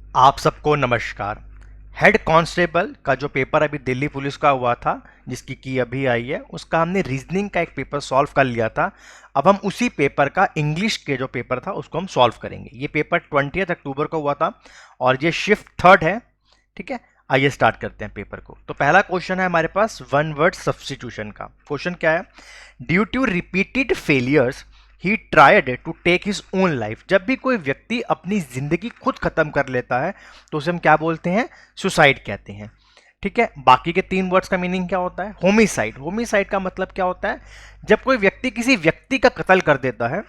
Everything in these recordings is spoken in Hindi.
आप सबको नमस्कार। हेड कांस्टेबल का जो पेपर अभी दिल्ली पुलिस का हुआ था, जिसकी की अभी आई है, उसका हमने रीजनिंग का एक पेपर सॉल्व कर लिया था। अब हम उसी पेपर का इंग्लिश के जो पेपर था उसको हम सॉल्व करेंगे। ये पेपर 20 अक्टूबर को हुआ था और ये शिफ्ट थर्ड है। ठीक है, आइए स्टार्ट करते हैं पेपर को। तो पहला क्वेश्चन है हमारे पास वन वर्ड सब्स्टिट्यूशन का। क्वेश्चन क्या है? Due to repeated failures he tried to take his own life. जब भी कोई व्यक्ति अपनी जिंदगी खुद खत्म कर लेता है तो उसे हम क्या बोलते हैं? सुसाइड कहते हैं। ठीक है, बाकी के तीन वर्ड्स का मीनिंग क्या होता है? होमिसाइड। होमिसाइड का मतलब क्या होता है? जब कोई व्यक्ति किसी व्यक्ति का कत्ल कर देता है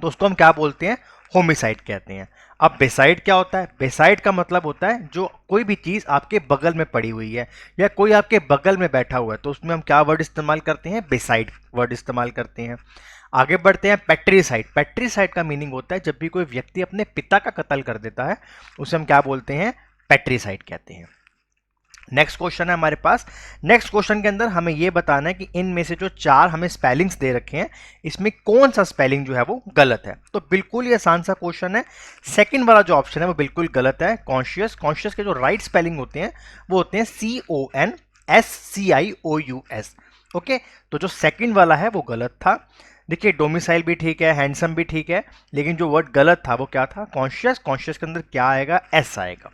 तो उसको हम क्या बोलते हैं? होमिसाइड कहते हैं। अब बेसाइड क्या होता है? बेसाइड का मतलब होता है जो कोई भी चीज आपके बगल में पड़ी हुई है या कोई आपके बगल में बैठा हुआ है तो उसमें हम क्या वर्ड इस्तेमाल करते हैं? बेसाइड वर्ड इस्तेमाल करते हैं। आगे बढ़ते हैं। पेट्रीसाइड। पेट्रीसाइड का मीनिंग होता है जब भी कोई व्यक्ति अपने पिता का कत्ल कर देता है उसे हम क्या बोलते हैं? पेट्रीसाइड कहते हैं। नेक्स्ट क्वेश्चन है हमारे पास। नेक्स्ट क्वेश्चन के अंदर हमें यह बताना है कि इनमें से जो चार हमें स्पेलिंग्स दे रखे हैं इसमें कौन सा स्पेलिंग जो है वो गलत है। तो बिल्कुल ये आसान सा क्वेश्चन है। सेकंड वाला जो ऑप्शन है वो बिल्कुल गलत है। कॉन्शियस। कॉन्शियस के जो राइट स्पेलिंग होते हैं वो होते हैं CONSCIOUS। ओके, तो जो सेकंड वाला है वो गलत था। देखिए, डोमिसाइल भी ठीक है, हैंडसम भी ठीक है, लेकिन जो वर्ड गलत था वो क्या था? कॉन्शियस। कॉन्शियस के अंदर क्या आएगा? एस आएगा।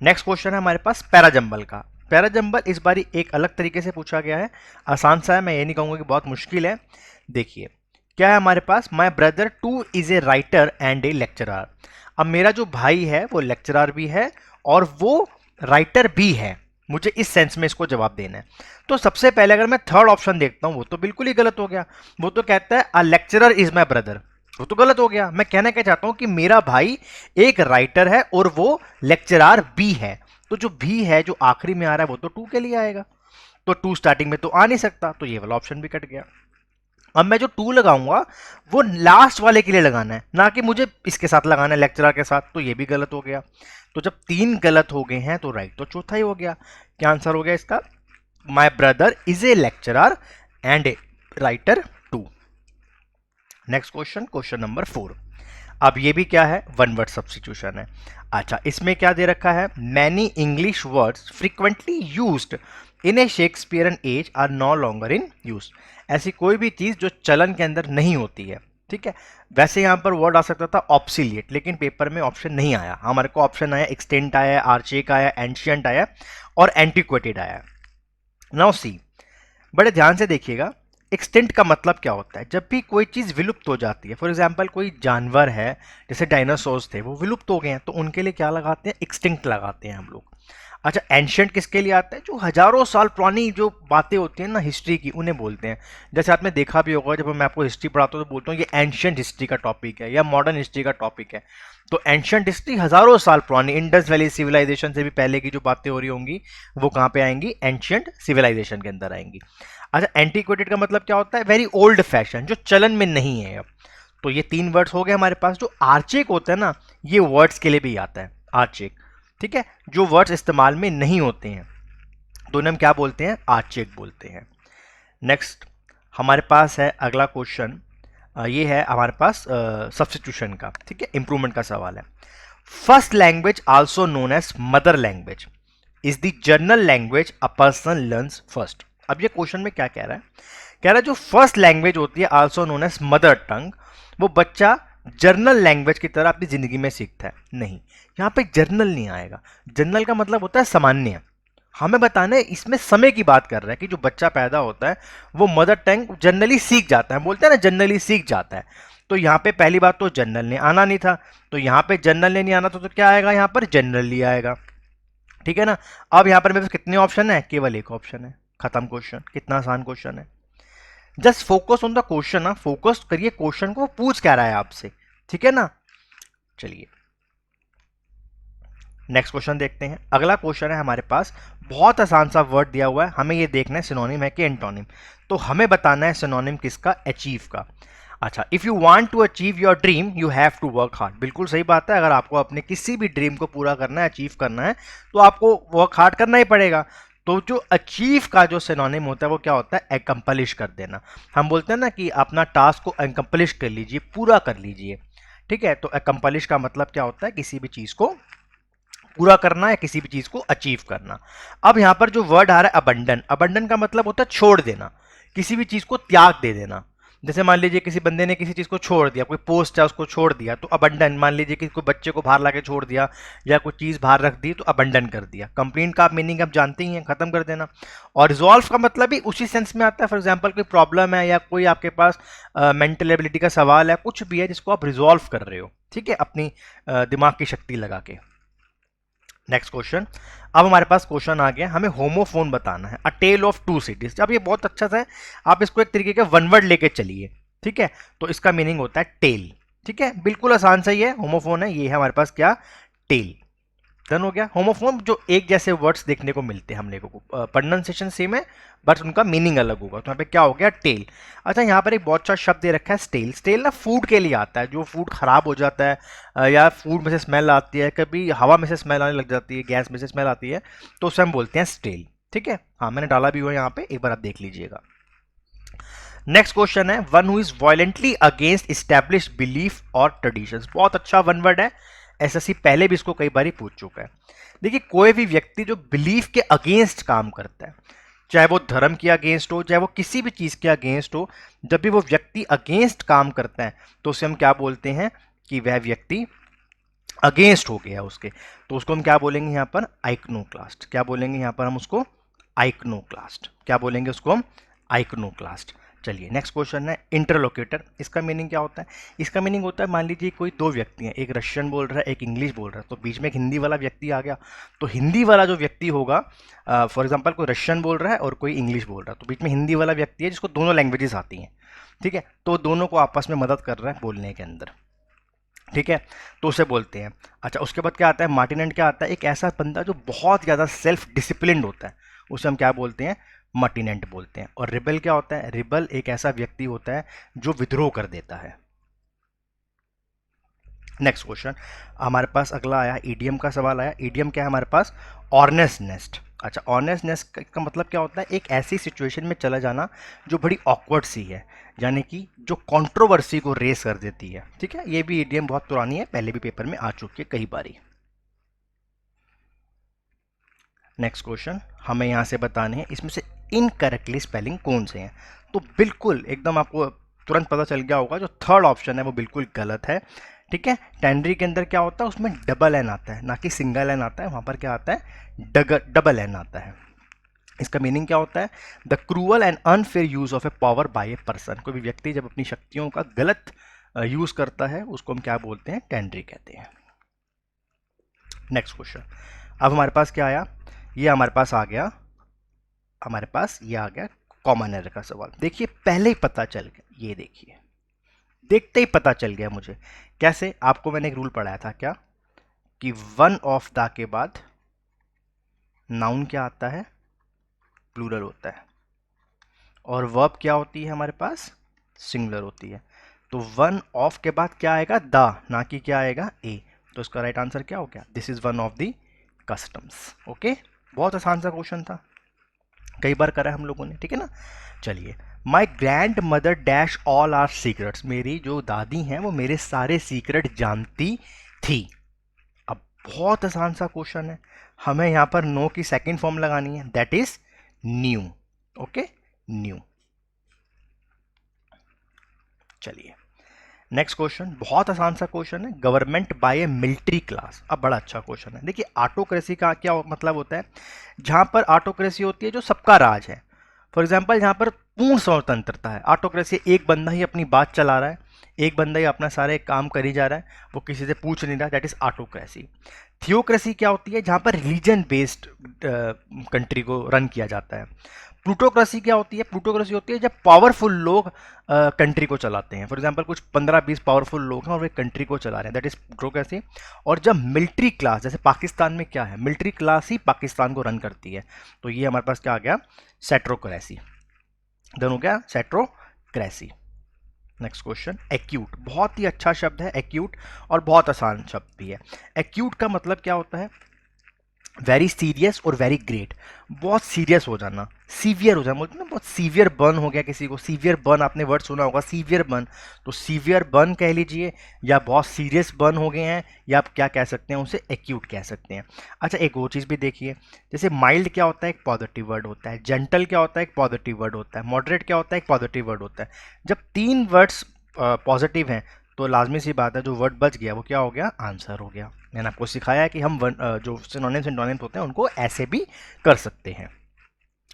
नेक्स्ट क्वेश्चन है हमारे पास पैराजंबल का। पैराजंबल इस बारी एक अलग तरीके से पूछा गया है। आसान सा है, मैं ये नहीं कहूंगा कि बहुत मुश्किल है। देखिए क्या है हमारे पास? My brother too is a writer and a lecturer. अब मेरा जो भाई है वो लेक्चरर भी है और वो राइटर भी है। मुझे इस सेंस में इसको जवाब देना है। तो सबसे पहले अगर मैं थर्ड ऑप्शन देखता हूं वो तो बिल्कुल ही गलत हो गया। वो तो कहता है a lecturer is my brother. वो तो गलत हो गया। मैं कहना क्या चाहता हूं कि मेरा भाई एक राइटर है और वो लेक्चरार भी है। तो जो भी है जो आखिरी में आ रहा है वो तो टू के लिए आएगा। तो टू स्टार्टिंग में तो आ नहीं सकता, तो ये वाला ऑप्शन भी कट गया। अब मैं जो टू लगाऊंगा वो लास्ट वाले के लिए लगाना है, ना कि मुझे इसके साथ लगाना है, लेक्चरर के साथ। तो ये भी गलत हो गया। तो जब तीन गलत हो गए हैं तो राइट तो चौथा ही हो गया। क्या आंसर हो गया इसका? My brother is a lecturer and a writer too. Next question, question number 4। अब ये भी क्या है? वन वर्ड सब्स्टिट्यूशन है। अच्छा, इसमें क्या दे रखा है? Many English words frequently used in a Shakespearean age are no longer in use. ऐसी कोई भी चीज जो चलन के अंदर नहीं होती है। ठीक है, वैसे यहां पर वर्ड आ सकता था ऑब्सिलिएट, लेकिन पेपर में ऑप्शन नहीं आया। हमारे को ऑप्शन आया एक्सटेंट आया, आर्चेक आया, एंशियंट आया और एंटीक्वेटेड आया। नाउ सी, बड़े ध्यान से देखिएगा। एक्सटेंट का मतलब क्या होता है? जब भी कोई चीज़ विलुप्त हो जाती है, फॉर एग्जाम्पल कोई जानवर है, जैसे डायनासोर्स थे वो विलुप्त हो गए हैं, तो उनके लिए क्या लगाते हैं? एक्सटिंक्ट लगाते हैं हम लोग। अच्छा, एंशियंट किसके लिए आता है? जो हजारों साल पुरानी जो बातें होती हैं ना हिस्ट्री की, उन्हें बोलते हैं। जैसे आपने देखा भी होगा, जब मैं आपको हिस्ट्री पढ़ाता हूँ तो बोलता हूँ ये एंशियंट हिस्ट्री का टॉपिक है या मॉडर्न हिस्ट्री का टॉपिक है। तो एंशियंट हिस्ट्री हजारों साल पुरानी, इंडस वैली सिविलाइजेशन से भी पहले की जो बातें हो रही होंगी वो कहाँ पे आएंगी? एंशियंट सिविलाइजेशन के अंदर आएंगी। अच्छा, एंटीक्वेटेड का मतलब क्या होता है? वेरी ओल्ड फैशन, जो चलन में नहीं है अब। तो ये तीन वर्ड्स हो गए हमारे पास। जो आर्चेक होता है ना, ये वर्ड्स के लिए भी आता है, आर्चेक। ठीक है, जो वर्ड्स इस्तेमाल में नहीं होते हैं तो उन्हें हम क्या बोलते हैं? आर्चेक बोलते हैं। नेक्स्ट हमारे पास है अगला क्वेश्चन। ये है हमारे पास सब्स्टिट्यूशन का। ठीक है, इंप्रूवमेंट का सवाल है। First language also known as mother language is the general language a person learns first. अब ये क्वेश्चन में क्या कह रहा है? कह रहा है जो फर्स्ट लैंग्वेज होती है also known as mother tongue, वो बच्चा जर्नल लैंग्वेज की तरह अपनी जिंदगी में सीखता है। नहीं, यहां पे जर्नल नहीं आएगा। जर्नल का मतलब होता है सामान्य। हमें बताना है, इसमें समय की बात कर रहा है कि जो बच्चा पैदा होता है वो मदर टंग जनरली सीख जाता है। बोलते हैं ना जनरली सीख जाता है। तो यहाँ पे पहली बात तो जनरल ने आना नहीं था, तो यहाँ पे जनरल ने नहीं आना था तो क्या आएगा? यहाँ पर जनरली आएगा। ठीक है ना। अब यहाँ पर मेरे पास कितने ऑप्शन है? केवल एक ऑप्शन है। खत्म क्वेश्चन। कितना आसान क्वेश्चन है। Just focus on the question ना, फोकस करिए क्वेश्चन को, पूछ क्या रहा है आपसे। ठीक है ना। चलिए नेक्स्ट क्वेश्चन देखते हैं। अगला क्वेश्चन है हमारे पास, बहुत आसान सा वर्ड दिया हुआ है, हमें ये देखना है सिनोनिम है कि एंटोनिम। तो हमें बताना है सिनोनिम किसका? अचीव का। अच्छा, if you want to achieve your dream you have to work hard. बिल्कुल सही बात है। अगर आपको अपने किसी भी ड्रीम को पूरा करना है, अचीव करना है, तो आपको वर्क हार्ड करना ही पड़ेगा। तो जो अचीव का जो सिनोनिम होता है वो क्या होता है? एकम्पलिश कर देना। हम बोलते हैं ना कि अपना टास्क को एकम्पलिश कर लीजिए, पूरा कर लीजिए। ठीक है, तो अकम्पलिश का मतलब क्या होता है, किसी भी चीज को पूरा करना या किसी भी चीज को अचीव करना। अब यहां पर जो वर्ड आ रहा है अबंडन, अबंडन का मतलब होता है छोड़ देना, किसी भी चीज को त्याग दे देना। जैसे मान लीजिए किसी बंदे ने किसी चीज को छोड़ दिया, कोई पोस्ट है उसको छोड़ दिया, तो अबंडन। मान लीजिए कि कोई बच्चे को बाहर लाके छोड़ दिया या कोई चीज बाहर रख दी, तो अबंडन कर दिया। कंप्लेंट का आप मीनिंग आप जानते ही हैं, खत्म कर देना। और रिजॉल्व का मतलब भी उसी सेंस में आता है। फॉर एग्जाम्पल कोई प्रॉब्लम है या कोई आपके पास मेंटल एबिलिटी का सवाल है, कुछ भी है जिसको आप रिजॉल्व कर रहे हो, ठीक है, अपनी दिमाग की शक्ति लगा के। नेक्स्ट क्वेश्चन, अब हमारे पास क्वेश्चन आ गया, हमें होमोफोन बताना है, अ टेल ऑफ टू सिटीज। अब ये बहुत अच्छा सा है, आप इसको एक तरीके का वन वर्ड लेके चलिए, ठीक है। तो इसका मीनिंग होता है टेल, ठीक है, बिल्कुल आसान सा ही है, होमोफोन है, ये है हमारे पास क्या, टेल। डन हो गया। होमोफोन जो एक जैसे वर्ड्स देखने को मिलते हैं हम लोगों को, प्रोनाउंसिएशन सेम है बट उनका मीनिंग अलग होगा। तो यहाँ पे क्या हो गया, टेल। अच्छा, यहाँ पर एक बहुत अच्छा शब्द दे रखा है स्टेल। स्टेल ना फूड के लिए आता है, जो फूड खराब हो जाता है या फूड में से स्मेल आती है, कभी हवा में से स्मेल आने लग जाती है, गैस में से स्मेल आती है, तो उसे हम बोलते हैं स्टेल, ठीक है। हाँ, मैंने डाला भी हुआ यहाँ पे, एक बार आप देख लीजिएगा। नेक्स्ट क्वेश्चन है, one who is violently against established belief और ट्रेडिशंस। बहुत अच्छा वन वर्ड है, एसएससी पहले भी इसको कई बार पूछ चुका है। देखिए, कोई भी व्यक्ति जो बिलीफ के अगेंस्ट काम करता है, चाहे वो धर्म के अगेंस्ट हो, चाहे वो किसी भी चीज के अगेंस्ट हो, जब भी वो व्यक्ति अगेंस्ट काम करता है तो उसे हम क्या बोलते हैं कि वह व्यक्ति अगेंस्ट हो गया उसके, तो उसको हम क्या बोलेंगे यहाँ पर, आइकनोक्लास्ट। क्या बोलेंगे यहाँ पर हम उसको, आइकनोक्लास्ट। क्या बोलेंगे उसको हम, आइकनोक्लास्ट। चलिए नेक्स्ट क्वेश्चन है, इंटरलोक्यूटर। इसका मीनिंग क्या होता है, इसका मीनिंग होता है, मान लीजिए कोई दो व्यक्ति हैं, एक रशियन बोल रहा है, एक इंग्लिश बोल रहा है, तो बीच में एक हिंदी वाला व्यक्ति आ गया, तो हिंदी वाला जो व्यक्ति होगा, फॉर एग्जांपल कोई रशियन बोल रहा है और कोई इंग्लिश बोल रहा है, तो बीच में हिंदी वाला व्यक्ति है जिसको दोनों लैंग्वेजेस आती हैं, ठीक है, तो दोनों को आपस में मदद कर रहा है बोलने के अंदर, ठीक है, तो उसे बोलते हैं। अच्छा, उसके बाद क्या आता है, मार्टिनेंट। क्या आता है, एक ऐसा बंदा जो बहुत ज़्यादा सेल्फ डिसिप्लिन्ड होता है, उसे हम क्या बोलते हैं, मार्टिनेंट बोलते हैं। और रिबल क्या होता है, रिबल एक ऐसा व्यक्ति होता है जो विद्रोह कर देता है। नेक्स्ट क्वेश्चन हमारे पास अगला आया, ईडियम का सवाल आया। ईडियम क्या है हमारे पास, ऑनेस्ट नेस्ट। अच्छा, ऑनेस्ट नेस्ट का मतलब क्या होता है, एक ऐसी सिचुएशन में चला जाना जो बड़ी ऑकवर्ड सी है, यानी कि जो कंट्रोवर्सी को रेस कर देती है, ठीक है। ये भी ईडियम बहुत पुरानी है, पहले भी पेपर में आ चुकी है कई बारी। नेक्स्ट क्वेश्चन हमें यहाँ से बताने हैं, इसमें से इनकरेक्टली स्पेलिंग कौन से हैं। तो बिल्कुल एकदम आपको तुरंत पता चल गया होगा, जो थर्ड ऑप्शन है वो बिल्कुल गलत है, ठीक है। टेंड्री के अंदर क्या होता है, उसमें डबल एन आता है, ना कि सिंगल एन आता है, वहाँ पर क्या आता है, डबल एन आता है। इसका मीनिंग क्या होता है, the cruel and unfair use of A power bye a person. कोई भी व्यक्ति जब अपनी शक्तियों का गलत यूज करता है, उसको हम क्या बोलते हैं, टेंड्री कहते हैं। नेक्स्ट क्वेश्चन, अब हमारे पास क्या आया, ये हमारे पास आ गया, हमारे पास ये आ गया कॉमन एरर का सवाल। देखिए पहले ही पता चल गया, ये देखिए देखते ही पता चल गया मुझे। कैसे, आपको मैंने एक रूल पढ़ाया था क्या, कि वन ऑफ द के बाद नाउन क्या आता है, प्लूरल होता है, और वर्ब क्या होती है हमारे पास, सिंगुलर होती है। तो वन ऑफ के बाद क्या आएगा, द, ना कि क्या आएगा, ए। तो इसका राइट आंसर क्या हो गया, this is one of the customs. Okay, बहुत आसान सा क्वेश्चन था, कई बार करा है हम लोगों ने, ठीक है ना। चलिए, my grandmother dash all are secrets. मेरी जो दादी हैं वो मेरे सारे सीक्रेट जानती थी। अब बहुत आसान सा क्वेश्चन है, हमें यहाँ पर नो की सेकंड फॉर्म लगानी है, that is new. Okay, new. चलिए नेक्स्ट क्वेश्चन, बहुत आसान सा क्वेश्चन है, government by A military class. अब बड़ा अच्छा क्वेश्चन है। देखिए ऑटोक्रेसी का क्या मतलब होता है, जहां पर ऑटोक्रेसी होती है जो सबका राज है। फॉर एग्जाम्पल जहां पर पूर्ण स्वतंत्रता है, ऑटोक्रेसी एक बंदा ही अपनी बात चला रहा है, एक बंदा ही अपना सारे काम करी जा रहा है, वो किसी से पूछ नहीं रहा, दैट इज ऑटोक्रेसी। थियोक्रेसी क्या होती है, जहां पर रीजन बेस्ड कंट्री को रन किया जाता है। प्लूटोक्रेसी क्या होती है, प्लूटोक्रेसी होती है जब पावरफुल लोग कंट्री को चलाते हैं। फॉर एग्जांपल कुछ 15-20 पावरफुल लोग हैं और वे कंट्री को चला रहे हैं, दैट इज प्लूटोक्रेसी। और जब मिलिट्री क्लास, जैसे पाकिस्तान में क्या है, मिलिट्री क्लास ही पाकिस्तान को रन करती है, तो ये हमारे पास क्या आ गया, सेट्रोक्रेसी। दोनों क्या, सेट्रोक्रेसी। Next question, acute. बहुत ही अच्छा शब्द है एक्यूट, और बहुत आसान शब्द भी है। एक्यूट का मतलब क्या होता है, वेरी सीरियस और वेरी ग्रेट, बहुत सीरियस हो जाना, सीवियर हो जाना, बोलते हैं ना बहुत सीवियर बर्न हो गया किसी को, सीवियर बर्न आपने वर्ड सुना होगा, सीवियर बर्न, तो सीवियर बर्न कह लीजिए, या बहुत सीरियस बर्न हो गए हैं, या आप क्या कह सकते हैं उसे, एक्यूट कह सकते हैं। अच्छा एक और चीज़ भी देखिए, जैसे माइल्ड क्या होता है, एक पॉजिटिव वर्ड होता है, जेंटल क्या होता है, एक पॉजिटिव वर्ड होता है, मॉडरेट क्या होता है, एक पॉजिटिव वर्ड होता है। जब तीन वर्ड्स पॉजिटिव हैं तो लाजमी सी बात है जो वर्ड बच गया वो क्या हो गया, आंसर हो गया। मैंने आपको सिखाया है कि हम जो सिनोनिम्स एंटोनिम्स होते हैं उनको ऐसे भी कर सकते हैं।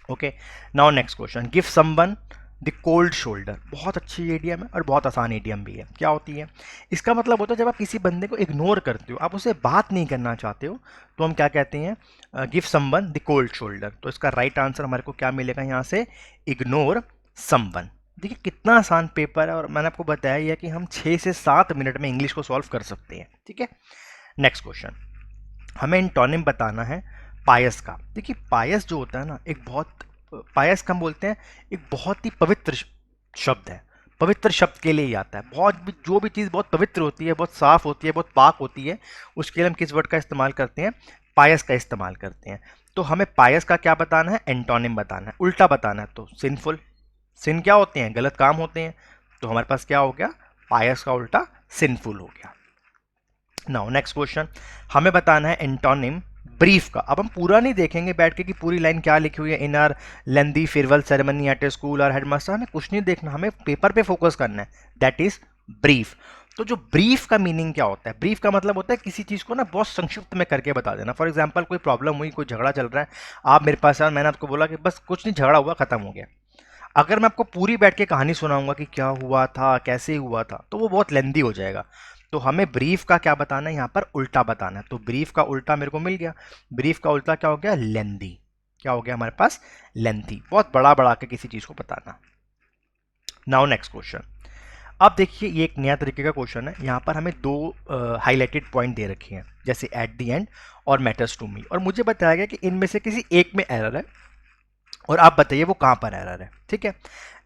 Okay, now next question, give someone the cold shoulder, बहुत अच्छी एडियम है और बहुत आसान एडियम भी है। क्या होती है, इसका मतलब होता है जब आप किसी बंदे को इग्नोर करते हो, आप उसे बात नहीं करना चाहते हो, तो हम क्या कहते हैं, give someone the cold shoulder. तो इसका राइट आंसर हमारे को क्या मिलेगा यहाँ से, इग्नोर समवन। देखिए कितना आसान पेपर है, और मैंने आपको बताया ही है कि हम 6 से 7 मिनट में इंग्लिश को सॉल्व कर सकते हैं। ठीक है, नेक्स्ट क्वेश्चन, हमें एंटोनिम बताना है पायस का। देखिए पायस जो होता है ना, एक बहुत, पायस का हम बोलते हैं एक बहुत ही पवित्र शब्द है, पवित्र शब्द के लिए ही आता है। बहुत भी जो भी चीज़ बहुत पवित्र होती है, बहुत साफ होती है, बहुत पाक होती है, उसके लिए हम किस वर्ड का इस्तेमाल करते हैं, पायस का इस्तेमाल करते हैं। तो हमें पायस का क्या बताना है, एंटोनिम बताना है, उल्टा बताना है। तो सिंफुल, सिन क्या होते हैं, गलत काम होते हैं, तो हमारे पास क्या हो गया, पायस का उल्टा सिंफुल हो गया। नाउ नेक्स्ट क्वेश्चन, हमें बताना है एंटोनिम ब्रीफ का। अब हम पूरा नहीं देखेंगे बैठ के कि पूरी लाइन क्या लिखी हुई है, इन are lengthy farewell ceremony eight A school और हेडमास्टर, हमें कुछ नहीं देखना, हमें पेपर पे फोकस करना है, दैट इज ब्रीफ। तो जो ब्रीफ का मीनिंग क्या होता है, ब्रीफ का मतलब होता है किसी चीज़ को ना बहुत संक्षिप्त में करके बता देना। फॉर एग्जाम्पल कोई प्रॉब्लम हुई, कोई झगड़ा चल रहा है, आप मेरे पास आए, मैंने आपको बोला कि बस कुछ नहीं, झगड़ा हुआ, खत्म हो गया। अगर मैं आपको पूरी बैठ के कहानी सुनाऊंगा कि क्या हुआ था, कैसे हुआ था, तो वो बहुत लेंदी हो जाएगा। तो हमें ब्रीफ का क्या बताना है, यहाँ पर उल्टा बताना है। तो ब्रीफ का उल्टा मेरे को मिल गया, ब्रीफ का उल्टा क्या हो गया, लेंदी। क्या हो गया हमारे पास, लेंथी, बहुत बड़ा बड़ा के किसी चीज को बताना। नाउ नेक्स्ट क्वेश्चन, अब देखिए ये एक नया तरीके का क्वेश्चन है। यहाँ पर हमें दो हाईलाइटेड पॉइंट दे रखे हैं, जैसे एट द एंड और मैटर्स टू मी, और मुझे बताया गया कि इनमें से किसी एक में एरर है, और आप बताइए वो कहाँ पर एरर है। ठीक है,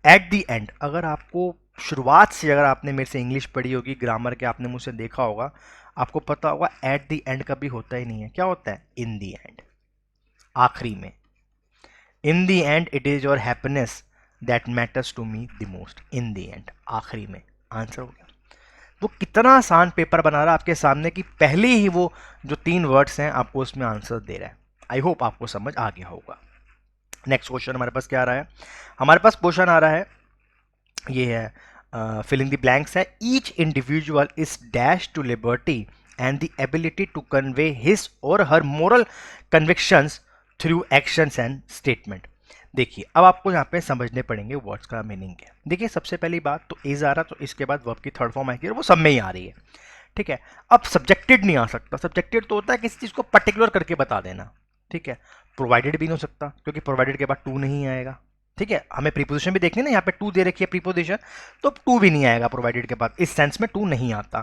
एट दी एंड, अगर आपको शुरुआत से, अगर आपने मेरे से इंग्लिश पढ़ी होगी, ग्रामर के आपने मुझसे देखा होगा, आपको पता होगा एट दी एंड कभी होता ही नहीं है। क्या होता है, इन दी एंड, आखिरी में। In the end it is your happiness that matters to me the most, in the end, आखिरी में, आंसर हो गया। वो कितना आसान पेपर बना रहा है आपके सामने कि पहले ही वो जो 3 वर्ड्स हैं आपको उसमें आंसर दे रहा है। आई होप आपको समझ आ गया होगा। नेक्स्ट क्वेश्चन हमारे पास क्या आ रहा है, हमारे पास क्वेश्चन आ रहा है, ये है फिलिंग द ब्लैंक्स है, each individual is dash to liberty and the ability to convey his or her moral convictions through actions and statement. देखिए अब आपको यहाँ पे समझने पड़ेंगे वर्ड्स का मीनिंग क्या। देखिए सबसे पहली बात तो इज आ रहा, तो इसके बाद वर्ब की थर्ड फॉर्म आएगी और वो सब में ही आ रही है। ठीक है, अब सब्जेक्टेड नहीं आ सकता, सब्जेक्टेड तो होता है किसी चीज़ को पर्टिकुलर करके बता देना। ठीक है, प्रोवाइडेड भी नहीं हो सकता क्योंकि प्रोवाइडेड के बाद टू नहीं आएगा। ठीक है, हमें प्रीपोजिशन भी देखनी है ना, यहाँ पे टू दे रखी है प्रीपोजिशन, तो टू भी नहीं आएगा प्रोवाइडेड के बाद, इस सेंस में टू नहीं आता।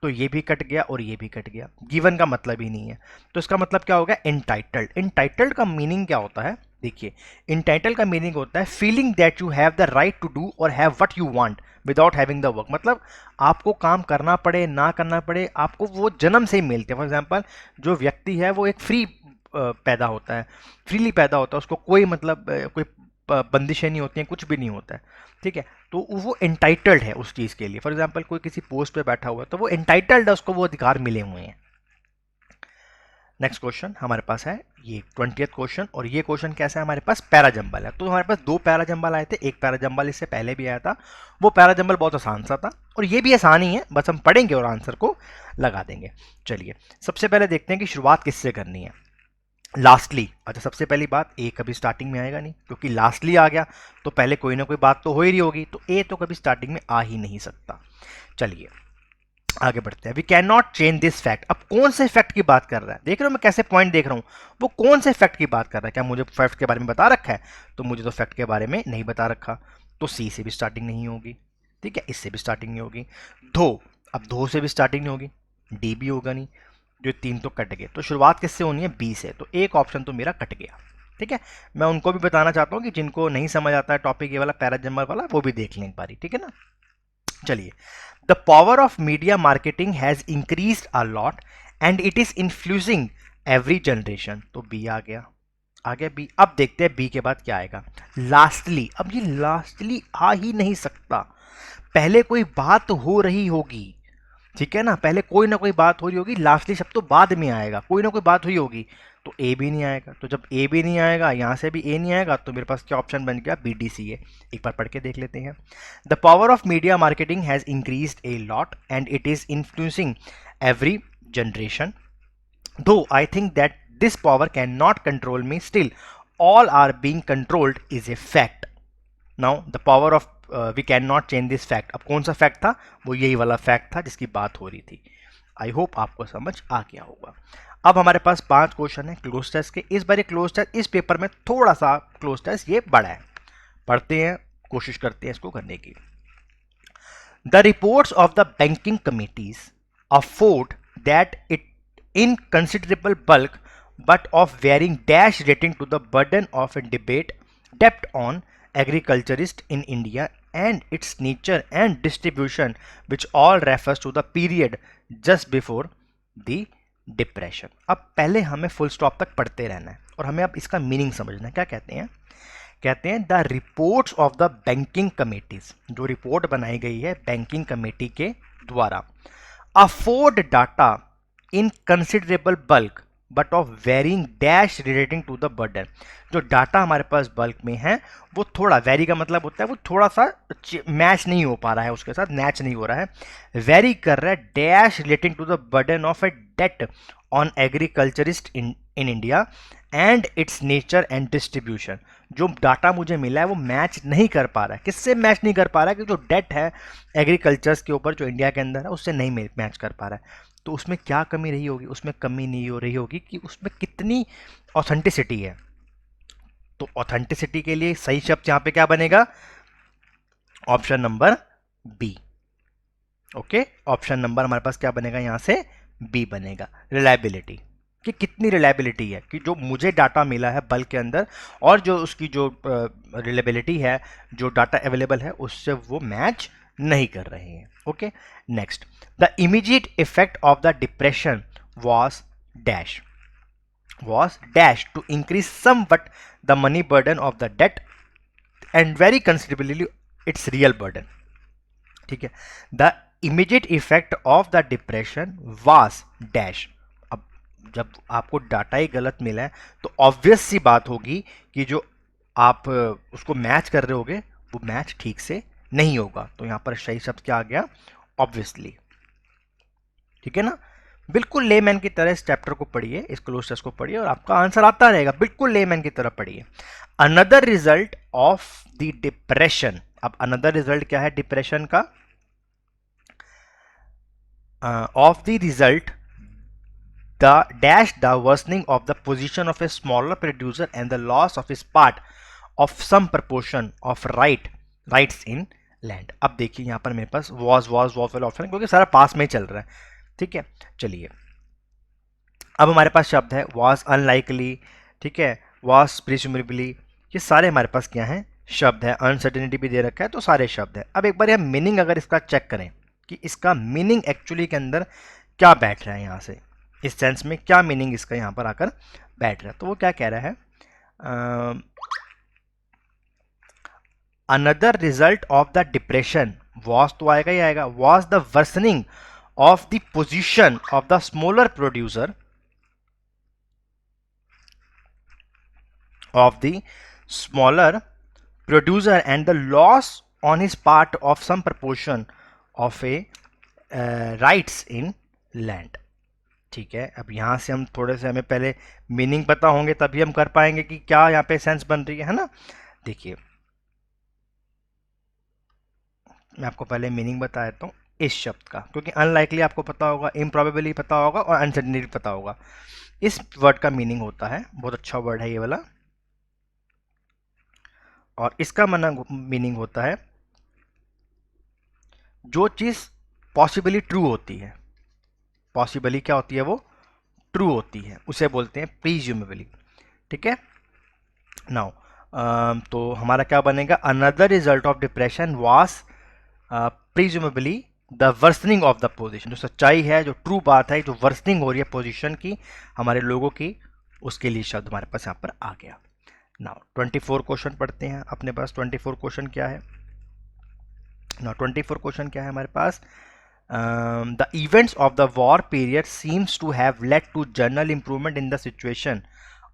तो ये भी कट गया और ये भी कट गया, गिवन का मतलब ही नहीं है। तो इसका मतलब क्या होगा, एंटाइटल्ड। एंटाइटल्ड का मीनिंग क्या होता है, देखिए एंटाइटल्ड का मीनिंग होता है feeling that you have the right to do or have what you want without having the work. मतलब आपको काम करना पड़े ना करना पड़े, आपको वो जन्म से ही मिलते हैं। फॉर एग्जाम्पल जो व्यक्ति है वो एक फ्री पैदा होता है, फ्रीली पैदा होता है, उसको कोई मतलब कोई बंदिशें नहीं होती हैं, कुछ भी नहीं होता है। ठीक है, तो वो एंटाइटल्ड है उस चीज़ के लिए। फॉर एग्जाम्पल कोई किसी पोस्ट पे बैठा हुआ है तो वो एंटाइटल्ड है, उसको वो अधिकार मिले हुए हैं। नेक्स्ट क्वेश्चन हमारे पास है ये 20th क्वेश्चन, और ये क्वेश्चन कैसा है, हमारे पास पैराजंबल है। तो हमारे पास 2 पैराजंबल आए थे, एक पैराजंबल इससे पहले भी आया था, वो पैराजंबल बहुत आसान सा था, और ये भी आसान ही है, बस हम पढ़ेंगे और आंसर को लगा देंगे। चलिए सबसे पहले देखते हैं कि शुरुआत किससे करनी है, लास्टली। अच्छा सबसे पहली बात, ए कभी स्टार्टिंग में आएगा नहीं, क्योंकि लास्टली आ गया तो पहले कोई ना कोई बात तो हो ही रही होगी, तो ए तो कभी स्टार्टिंग में आ ही नहीं सकता। चलिए आगे बढ़ते हैं, we can not change this fact. अब कौन से फैक्ट की बात कर रहा है, देख रहे हो मैं कैसे पॉइंट देख रहा हूं, वो कौन से फैक्ट की बात कर रहा है, क्या मुझे फैक्ट के बारे में बता रखा है, तो मुझे तो फैक्ट के बारे में नहीं बता रखा, तो सी से भी स्टार्टिंग नहीं होगी। ठीक है, इससे भी स्टार्टिंग नहीं होगी, धो, अब धो से भी स्टार्टिंग नहीं होगी, डी भी होगा नहीं, जो 3 तो कट गए, तो शुरुआत किससे होनी है, बी से, तो एक ऑप्शन तो मेरा कट गया। ठीक है, मैं उनको भी बताना चाहता हूँ कि जिनको नहीं समझ आता है टॉपिक ये वाला पैराजंबल वाला, वो भी देख लें एक बारी। ठीक है ना, चलिए, the power of media marketing has increased a lot and it is influencing every generation, तो बी आ गया बी। अब देखते हैं बी के बाद क्या आएगा, लास्टली। अब ये लास्टली आ ही नहीं सकता, पहले कोई बात हो रही होगी, ठीक है ना, पहले कोई ना कोई बात हो रही होगी, लास्टली शब्द तो बाद में आएगा, कोई ना कोई बात हुई होगी, तो ए भी नहीं आएगा। तो जब ए भी नहीं आएगा, यहाँ से भी ए नहीं आएगा, तो मेरे पास क्या ऑप्शन बन गया, बी डी सी ए। एक बार पढ़ के देख लेते हैं। The power of media marketing has increased a lot and it is influencing every generation, though I think that this power cannot control me, still all are being controlled is a fact. Now the power of we cannot change this fact. अब कौन सा फैक्ट था, वो यही वाला फैक्ट था जिसकी बात हो रही थी। आई होप आपको समझ आ गया होगा। अब हमारे पास 5 क्वेश्चन है क्लोज टेस्ट के। इस बार ये क्लोज टेस्ट इस पेपर में थोड़ा सा क्लोज टेस्ट ये बड़ा है, पढ़ते हैं, कोशिश करते हैं इसको करने की। The reports of the banking committees afford that it in considerable bulk but of varying dash rating to the burden of a debate debt on agriculturist in India and its nature and distribution, which all refers to the period just before the depression। अब पहले हमें फुल स्टॉप तक पढ़ते रहना है और हमें अब इसका मीनिंग समझना है। क्या कहते हैं, कहते हैं the reports of the banking committees, जो रिपोर्ट बनाई गई है बैंकिंग कमेटी के द्वारा, afford data in considerable bulk but of varying dash relating to the burden. जो डाटा हमारे पास बल्क में है वो थोड़ा, वेरी का मतलब होता है वो थोड़ा सा मैच नहीं हो पा रहा है, उसके साथ मैच नहीं हो रहा है, वेरी कर रहा है, dash relating to the burden of a debt on agriculturist in India and its nature and distribution. जो डाटा मुझे मिला है वो मैच नहीं कर पा रहा है, किससे मैच नहीं कर पा रहा है, कि जो डेट है एग्रीकल्चर्स के ऊपर जो इंडिया के अंदर है उससे नहीं मैच कर पा रहा है। तो उसमें क्या कमी रही होगी, उसमें कमी नहीं हो रही होगी कि उसमें कितनी ऑथेंटिसिटी है। तो ऑथेंटिसिटी के लिए सही शब्द यहां पे क्या बनेगा, option number B. Okay, option number हमारे पास क्या बनेगा, यहां से बी बनेगा। रिलायबिलिटी, कि कितनी रिलायबिलिटी है, कि जो मुझे डाटा मिला है बल्क के अंदर और जो उसकी जो रिलायबिलिटी है, जो डाटा अवेलेबल है उससे वो मैच नहीं कर रहे हैं। Okay, next, the immediate effect of the depression was dash to increase somewhat the money burden of the debt and very considerably its real burden। ठीक है, the immediate effect of the depression was dash। अब जब आपको डाटा ही गलत मिला है तो ऑब्वियस सी बात होगी कि जो आप उसको मैच कर रहे होगे वो मैच ठीक से नहीं होगा। तो यहां पर सही शब्द क्या आ गया, ऑब्वियसली। ठीक है ना, बिल्कुल लेमैन की तरह इस चैप्टर को पढ़िए, इस क्लोज टेस्ट को पढ़िए और आपका आंसर आता रहेगा, बिल्कुल लेमैन की तरह पढ़िए। Another result of the depression. अब अनदर रिजल्ट क्या है डिप्रेशन का, of the result the dash the worsening of the position of a smaller producer and the loss of his part of some proportion of rights in land. अब देखिए यहां पर मेरे पास वॉज वाला ऑप्शन, क्योंकि सारा पास में ही चल रहा है। ठीक है, चलिए अब हमारे पास शब्द है वॉज अनलाइकली, ठीक है, वॉज प्रिज्यूमेबली, ये सारे हमारे पास क्या हैं, शब्द है। अनसर्टेनिटी भी दे रखा है, तो सारे शब्द है। अब एक बार हम मीनिंग अगर इसका चेक करें कि इसका मीनिंग एक्चुअली के अंदर क्या बैठ रहा है, यहाँ से इस सेंस में क्या मीनिंग इसका यहाँ पर आकर बैठ रहा है, तो वो क्या कह रहा है, another result of the depression, was तो आएगा ही आएगा, was the worsening of the position of the smaller producer and the loss on his part of some proportion of a rights in land। ठीक है, अब यहां से हम थोड़े से, हमें पहले मीनिंग पता होंगे तभी हम कर पाएंगे कि क्या यहाँ पे सेंस बन रही है ना। देखिए मैं आपको पहले मीनिंग बता देता हूँ इस शब्द का, क्योंकि अनलाइकली आपको पता होगा, इम्प्रॉबेबली पता होगा और अनसर्टेनिटी पता होगा। इस वर्ड का मीनिंग होता है, बहुत अच्छा वर्ड है ये वाला, और इसका मीनिंग होता है जो चीज पॉसिबली ट्रू होती है। पॉसिबली क्या होती है, वो ट्रू होती है, उसे बोलते हैं प्रीज्यूमेबली। ठीक है, नाउ तो हमारा क्या बनेगा, another result of depression was presumably the worsening of the position, जो सच्चाई है, जो ट्रू बात है, जो वर्सनिंग हो रही है पोजीशन की हमारे लोगों की, उसके लिए शब्द हमारे पास यहाँ पर आ गया। नाउ 24 क्वेश्चन पढ़ते हैं अपने पास। 24 क्वेश्चन क्या है? नाउ 24 क्वेश्चन क्या है हमारे पास? The events of the war period seems to have led to general improvement in the situation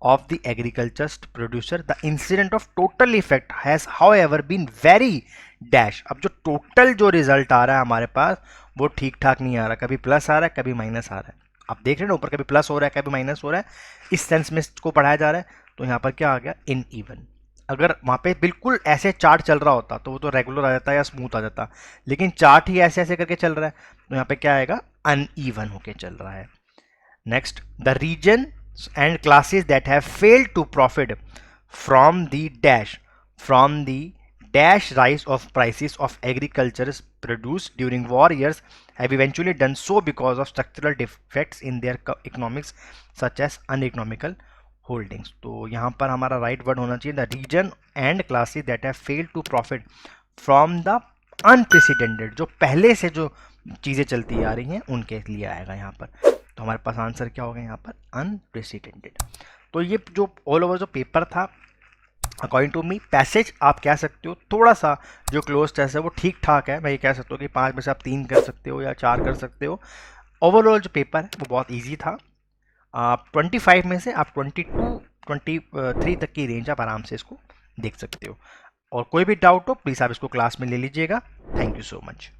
of the agriculture producer. The incident of total effect has however been very dash. अब जो टोटल जो रिजल्ट आ रहा है हमारे पास वो ठीक ठाक नहीं आ रहा, कभी प्लस आ रहा है कभी माइनस आ रहा है। आप देख रहे हैं ना ऊपर, कभी प्लस हो रहा है कभी माइनस हो रहा है, इस सेंस में इसको पढ़ाया जा रहा है। तो यहाँ पर क्या आ गया? In even. अगर वहाँ पे बिल्कुल ऐसे चार्ट चल रहा होता तो वो तो रेगुलर आ जाता या स्मूथ आ जाता, लेकिन चार्ट ही ऐसे ऐसे करके चल रहा है, तो यहाँ पे क्या आएगा? अनइवन होके चल रहा है। Next, the reason and classes that have failed to profit from the dash, from the dash rise of prices of agriculture produced during war years have eventually done so because of structural defects in their economics such as uneconomical holdings. तो यहाँ पर हमारा राइट वर्ड होना चाहिए the reason and classes that have failed to profit from the unprecedented, जो पहले से जो चीज़ें चलती आ रही हैं उनके लिए आएगा यहाँ पर। तो हमारे पास आंसर क्या होगा यहाँ पर? अनप्रेसिडेंटेड। तो ये जो ऑल ओवर जो पेपर था, अकॉर्डिंग टू मी पैसेज आप कह सकते हो थोड़ा सा जो क्लोज टेस्ट है वो ठीक ठाक है। मैं ये कह सकता हूँ कि 5 में से आप 3 कर सकते हो या 4 कर सकते हो। ओवरऑल जो पेपर है वो बहुत ईजी था। आप 25 में से आप 23 तक की रेंज आप आराम से इसको देख सकते हो। और कोई भी डाउट हो प्लीज़ आप इसको क्लास में ले लीजिएगा। Thank you so much.